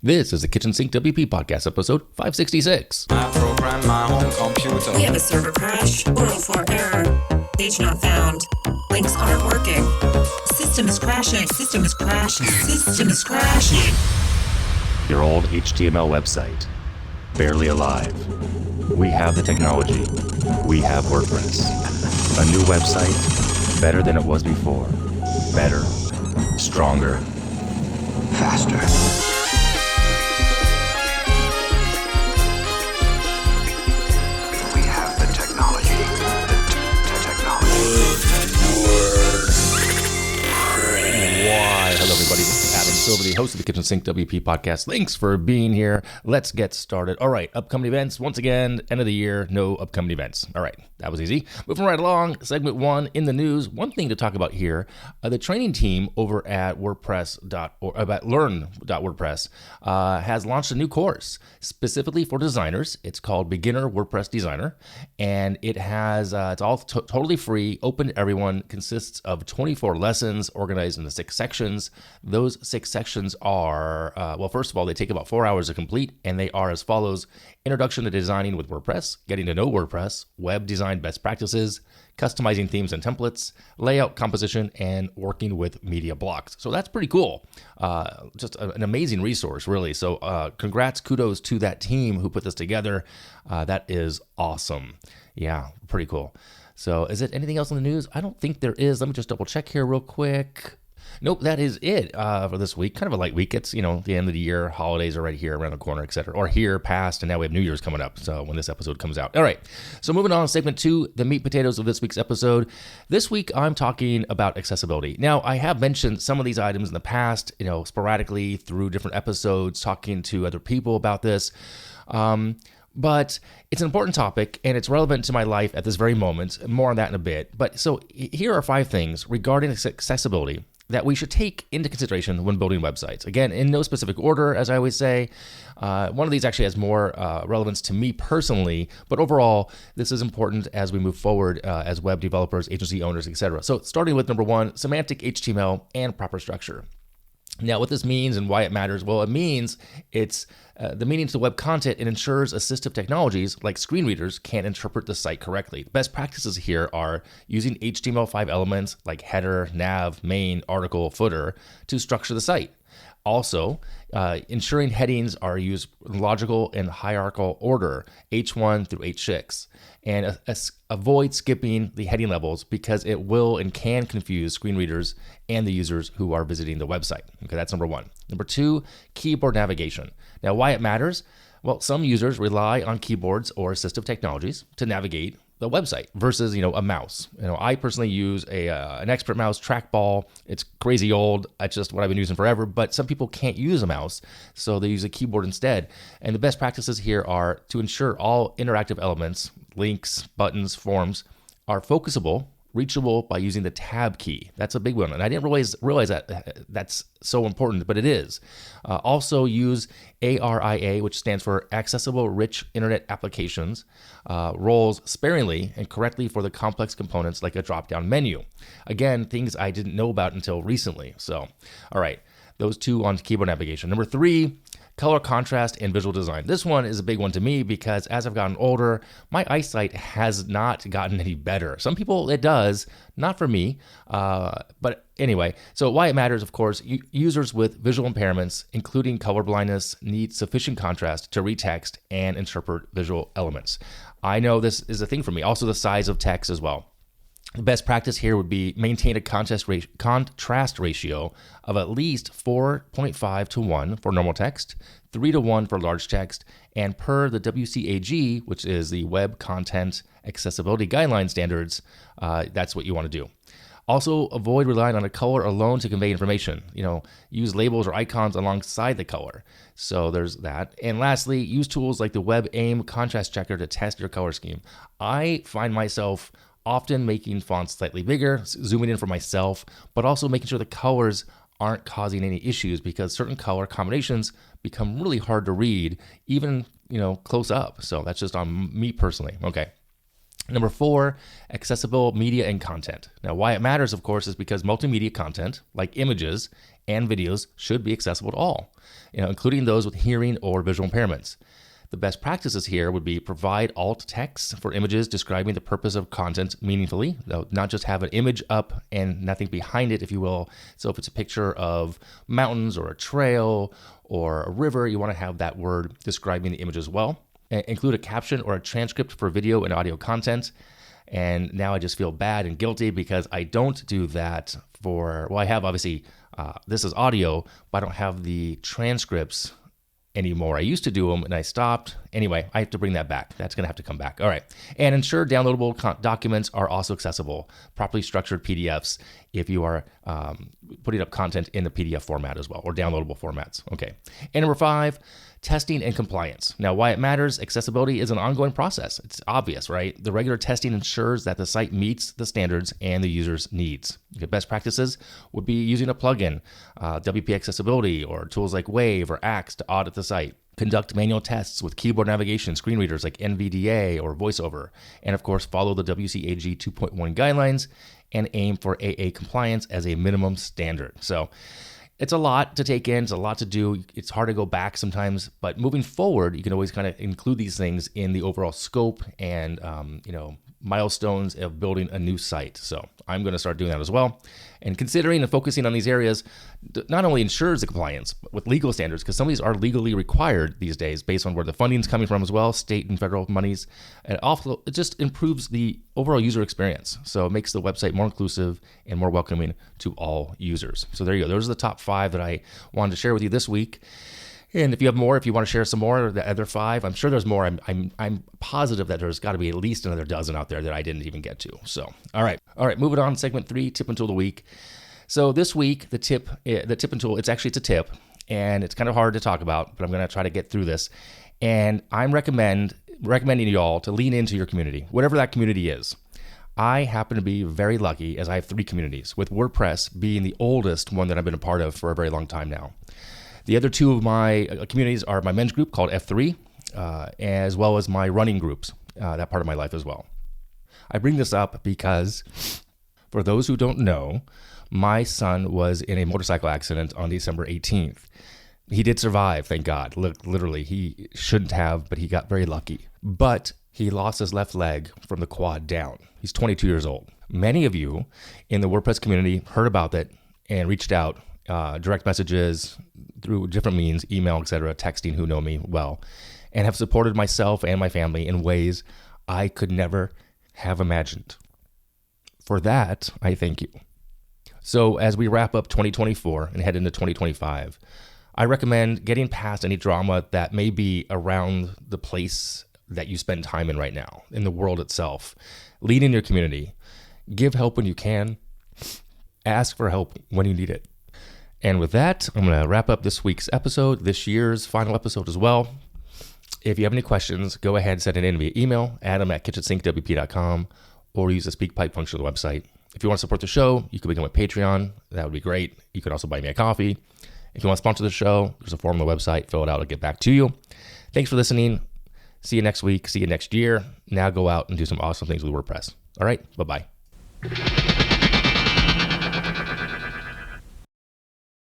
This is the Kitchen Sink WP podcast, episode 566. I program my own computer. We have a server crash, 404 error, page not found, links aren't working, system is crashing, system is crashing, system is crashing. Your old HTML website, barely alive. We have the technology. We have WordPress. A new website, better than it was before. Better, stronger, faster. Why, hello everybody, this is Adam Silver, the host of the Kitchen Sink WP podcast. Thanks for being here. Let's get started. All right, upcoming events. Once again, end of the year, no upcoming events. All right, that was easy. Moving right along, segment one in the news. One thing to talk about here, the training team over at learn.wordpress has launched a new course specifically for designers. It's called Beginner WordPress Designer, and it has it's all totally free, open to everyone, consists of 24 lessons organized into 6 sections. Those 6 sections are, well, first of all, they take about 4 hours to complete, and they are as follows: Introduction to Designing with WordPress, Getting to Know WordPress, Web Design Best Practices, Customizing Themes and Templates, Layout Composition, and Working with Media Blocks. So that's pretty cool. Just an amazing resource, really. So congrats, kudos to that team who put this together. That is awesome. Yeah, pretty cool. So is it anything else in the news? I don't think there is. Let me just double check here real quick. Nope, that is it for this week. Kind of a light week. It's, the end of the year. Holidays are right here around the corner, etc. Or here, past, and now we have New Year's coming up. So when this episode comes out. All right. So moving on to segment 2, the meat and potatoes of this week's episode. This week, I'm talking about accessibility. Now, I have mentioned some of these items in the past, sporadically through different episodes, talking to other people about this. But it's an important topic, and it's relevant to my life at this very moment. More on that in a bit. But so here are 5 things regarding accessibility that we should take into consideration when building websites. Again, in no specific order, as I always say. One of these actually has more relevance to me personally, but overall, this is important as we move forward as web developers, agency owners, etc. So starting with number 1, semantic HTML and proper structure. Now, what this means and why it matters, well, it means it's the meaning to web content. It ensures assistive technologies like screen readers can interpret the site correctly. The best practices here are using HTML5 elements like header, nav, main, article, footer to structure the site. Also, ensuring headings are used in logical and hierarchical order, H1 through H6, and avoid skipping the heading levels because it will and can confuse screen readers and the users who are visiting the website. Okay, that's number 1. Number 2, keyboard navigation. Now, why it matters? Well, some users rely on keyboards or assistive technologies to navigate the website versus, a mouse. I personally use an expert mouse, trackball. It's crazy old. That's just what I've been using forever, but some people can't use a mouse, so they use a keyboard instead. And the best practices here are to ensure all interactive elements, links, buttons, forms, are focusable, reachable by using the tab key. That's a big one, and I didn't realize that that's so important, but it is. Also use ARIA, which stands for Accessible Rich Internet Applications, roles sparingly and correctly for the complex components like a drop-down menu. Again, things I didn't know about until recently. So, all right, those 2 on keyboard navigation. Number 3, color contrast and visual design. This one is a big one to me because as I've gotten older, my eyesight has not gotten any better. Some people it does, not for me. But anyway, so why it matters, of course, users with visual impairments, including color blindness, need sufficient contrast to read text and interpret visual elements. I know this is a thing for me. Also the size of text as well. The best practice here would be maintain a contrast ratio of at least 4.5 to 1 for normal text, 3 to 1 for large text, and per the WCAG, which is the Web Content Accessibility Guideline Standards, that's what you want to do. Also, avoid relying on a color alone to convey information. Use labels or icons alongside the color. So there's that. And lastly, use tools like the Web Aim Contrast Checker to test your color scheme. I find myself often making fonts slightly bigger, zooming in for myself, but also making sure the colors aren't causing any issues because certain color combinations become really hard to read, even, close up. So that's just on me personally. Okay. Number 4, accessible media and content. Now, why it matters, of course, is because multimedia content, like images and videos, should be accessible to all, including those with hearing or visual impairments. The best practices here would be provide alt text for images describing the purpose of content meaningfully, not just have an image up and nothing behind it, if you will. So if it's a picture of mountains or a trail or a river, you want to have that word describing the image as well. Include a caption or a transcript for video and audio content. And now I just feel bad and guilty because I don't do that I have obviously, this is audio, but I don't have the transcripts anymore. I used to do them and I stopped. Anyway, I have to bring that back. That's going to have to come back. All right. And ensure downloadable documents are also accessible, properly structured PDFs if you are putting up content in the PDF format as well, or downloadable formats. Okay. And number 5, testing and compliance. Now, why it matters, accessibility is an ongoing process. It's obvious, right? The regular testing ensures that the site meets the standards and the user's needs. Best practices would be using a plugin, WP Accessibility, or tools like Wave or Axe to audit the site. Conduct manual tests with keyboard navigation screen readers like NVDA or VoiceOver. And of course, follow the WCAG 2.1 guidelines and aim for AA compliance as a minimum standard. So it's a lot to take in. It's a lot to do. It's hard to go back sometimes, but moving forward, you can always kind of include these things in the overall scope and, milestones of building a new site. So I'm going to start doing that as well. And considering and focusing on these areas not only ensures the compliance with legal standards, because some of these are legally required these days based on where the funding is coming from as well, state and federal monies. And also, it just improves the overall user experience. So it makes the website more inclusive and more welcoming to all users. So there you go. Those are the top 5 that I wanted to share with you this week. And if you have more, if you want to share some more, the other 5, I'm sure there's more. I'm positive that there's got to be at least another dozen out there that I didn't even get to. So, all right, moving on. Segment 3, tip and tool of the week. So this week, the tip and tool, it's a tip, and it's kind of hard to talk about, but I'm going to try to get through this. And I'm recommending you all to lean into your community, whatever that community is. I happen to be very lucky as I have 3 communities, with WordPress being the oldest one that I've been a part of for a very long time now. The other 2 of my communities are my men's group called F3, as well as my running groups, that part of my life as well. I bring this up because, for those who don't know, my son was in a motorcycle accident on December 18th. He did survive, thank God. Literally, he shouldn't have, but he got very lucky. But he lost his left leg from the quad down. He's 22 years old. Many of you in the WordPress community heard about that and reached out, direct messages, through different means, email, etc., texting, who know me well, and have supported myself and my family in ways I could never have imagined. For that, I thank you. So as we wrap up 2024 and head into 2025, I recommend getting past any drama that may be around the place that you spend time in right now, in the world itself. Lead in your community. Give help when you can. Ask for help when you need it. And with that, I'm going to wrap up this week's episode, this year's final episode as well. If you have any questions, go ahead and send it in via email, adam@KitchensinkWP.com, or use the SpeakPipe function of the website. If you want to support the show, you can become a Patreon. That would be great. You can also buy me a coffee. If you want to sponsor the show, there's a form on the website. Fill it out. I'll get back to you. Thanks for listening. See you next week. See you next year. Now go out and do some awesome things with WordPress. All right. Bye-bye.